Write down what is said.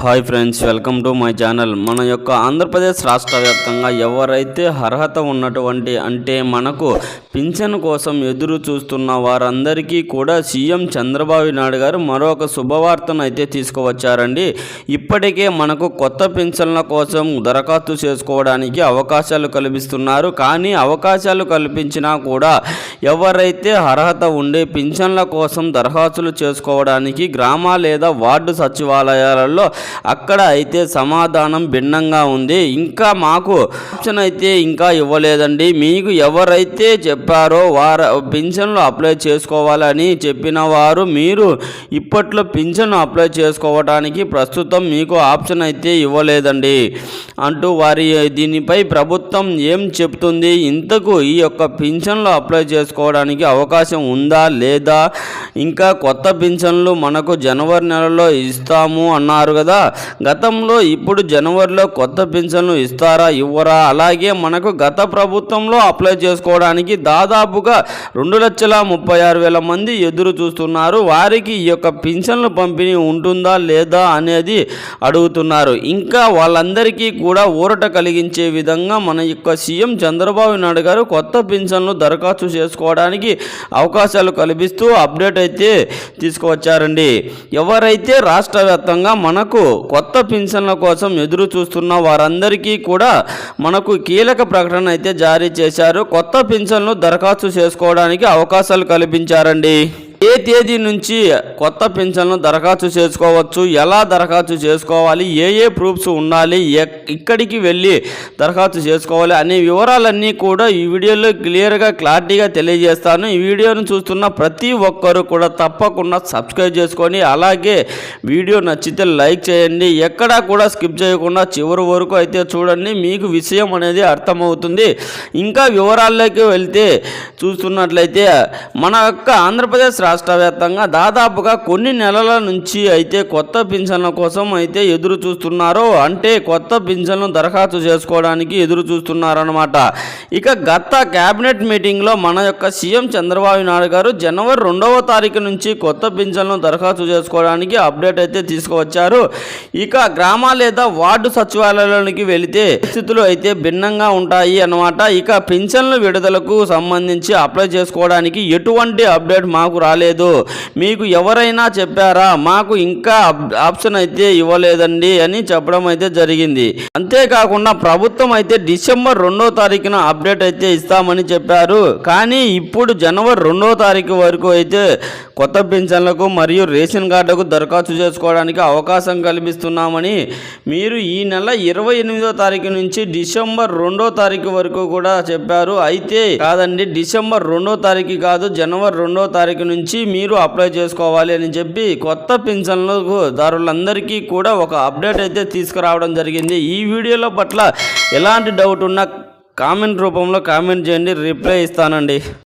Hi friends, welcome to my channel. మన యొక్క ఆంధ్రప్రదేశ్ రాష్ట్ర వ్యాప్తంగా ఎవరైతే అర్హత ఉన్నటువంటి అంటే మనకు పింఛన్ కోసం ఎదురు చూస్తున్న వారందరికీ కూడా సీఎం చంద్రబాబు నాయుడు గారు మరొక శుభవార్తను అయితే తీసుకువచ్చారండి. ఇప్పటికే మనకు కొత్త పింఛన్ల కోసం దరఖాస్తు చేసుకోవడానికి అవకాశాలు కల్పిస్తున్నారు. కానీ అవకాశాలు కల్పించినా కూడా ఎవరైతే అర్హత ఉండే పింఛన్ల కోసం దరఖాస్తులు చేసుకోవడానికి గ్రామ లేదా వార్డు సచివాలయాలలో అక్కడ అయితే సమాధానం భిన్నంగా ఉంది. ఇంకా మాకు ఆప్షన్ అయితే ఇంకా ఇవ్వలేదండి. మీకు ఎవరైతే చెప్పారో వారు పింఛన్లు అప్లై చేసుకోవాలని చెప్పిన వారు మీరు ఇప్పట్లో పింఛన్ అప్లై చేసుకోవడానికి ప్రస్తుతం మీకు ఆప్షన్ అయితే ఇవ్వలేదండి అంటూ వారి దీనిపై ప్రభుత్వం ఏం చెప్తుంది, ఇంతకు ఈ యొక్క పింఛన్లు అప్లై చేసుకోవడానికి అవకాశం ఉందా లేదా, ఇంకా కొత్త పింఛన్లు మనకు జనవరి నెలలో ఇస్తాము అన్నారు కదా. గతంలో ఇప్పుడు జనవరిలో కొత్త పింఛన్లు ఇస్తారా ఇవ్వరా, అలాగే మనకు గత ప్రభుత్వంలో అప్లై చేసుకోవడానికి దాదాపుగా 2,36,000 మంది ఎదురు చూస్తున్నారు. వారికి ఈ యొక్క పింఛన్లు పంపిణీ ఉంటుందా లేదా అనేది అడుగుతున్నారు. ఇంకా వాళ్ళందరికీ కూడా ఊరట కలిగించే విధంగా మన యొక్క సీఎం చంద్రబాబు నాయుడు గారు కొత్త పింఛన్లు దరఖాస్తు చేసుకోవడానికి అవకాశాలు కల్పిస్తూ అప్డేట్ అయితే తీసుకువచ్చారండి. ఎవరైతే రాష్ట్ర వ్యాప్తంగా మనకు కొత్త పింఛన్ల కోసం ఎదురు చూస్తున్న వారందరికీ కూడా మనకు కీలక ప్రకటన అయితే జారీ చేశారు. కొత్త పింఛన్లు దరఖాస్తు చేసుకోవడానికి అవకాశాలు కల్పించారండి. ఏ తేదీ నుంచి కొత్త పింఛన్లు దరఖాస్తు చేసుకోవచ్చు, ఎలా దరఖాస్తు చేసుకోవాలి, ఏ ప్రూఫ్స్ ఉండాలి, ఇక్కడికి వెళ్ళి దరఖాస్తు చేసుకోవాలి అనే వివరాలన్నీ కూడా ఈ వీడియోలో క్లారిటీగా తెలియజేస్తాను. ఈ వీడియోను చూస్తున్న ప్రతి ఒక్కరు కూడా తప్పకుండా సబ్స్క్రైబ్ చేసుకొని అలాగే వీడియో నచ్చితే లైక్ చేయండి. ఎక్కడా కూడా స్కిప్ చేయకుండా చివరి వరకు అయితే చూడండి, మీకు విషయం అనేది అర్థమవుతుంది. ఇంకా వివరాల్లోకి వెళ్తే చూస్తున్నట్లయితే మన యొక్క ఆంధ్రప్రదేశ్ రాష్ట్ర వ్యాప్తంగా దాదాపుగా కొన్ని నెలల నుంచి అయితే కొత్త పింఛన్ల కోసం అయితే ఎదురు చూస్తున్నారు. అంటే కొత్త పింఛన్లు దరఖాస్తు చేసుకోవడానికి ఎదురు చూస్తున్నారన్నమాట. ఇక గత కేబినెట్ మీటింగ్లో మన యొక్క సీఎం చంద్రబాబు నాయుడు గారు జనవరి 2వ తారీఖు నుంచి కొత్త పింఛన్లు దరఖాస్తు చేసుకోవడానికి అప్డేట్ అయితే తీసుకువచ్చారు. ఇక గ్రామ లేదా వార్డు సచివాలయానికి వెళితే పరిస్థితులు అయితే భిన్నంగా ఉంటాయి అన్నమాట. ఇక పింఛన్ల విడుదలకు సంబంధించి అప్లై చేసుకోవడానికి ఎటువంటి అప్డేట్ మాకు రాలేదు, మీకు ఎవరైనా చెప్పారా, మాకు ఇంకా ఆప్షన్ అయితే ఇవ్వలేదండి అని చెప్పడం అయితే జరిగింది. అంతేకాకుండా ప్రభుత్వం అయితే డిసెంబర్ 2వ తారీఖున అప్డేట్ అయితే ఇస్తామని చెప్పారు. కానీ ఇప్పుడు జనవరి 2వ తారీఖు వరకు అయితే కొత్త పింఛన్లకు మరియు రేషన్ కార్డులకు దరఖాస్తు చేసుకోవడానికి అవకాశం కల్పిస్తున్నామని మీరు ఈ నెల 28వ తారీఖు నుంచి డిసెంబర్ 2వ తారీఖు వరకు కూడా చెప్పారు. అయితే కాదండి, డిసెంబర్ 2వ తారీఖు కాదు, జనవరి 2వ తారీఖు నుంచి మీరు అప్లై చేసుకోవాలి అని చెప్పి కొత్త పింఛన్లకు దారులందరికీ కూడా ఒక అప్డేట్ అయితే తీసుకురావడం జరిగింది. ఈ వీడియోలో పట్ల ఎలాంటి డౌట్ ఉన్నా కామెంట్ రూపంలో కామెంట్ చేయండి, రిప్లై ఇస్తానండి.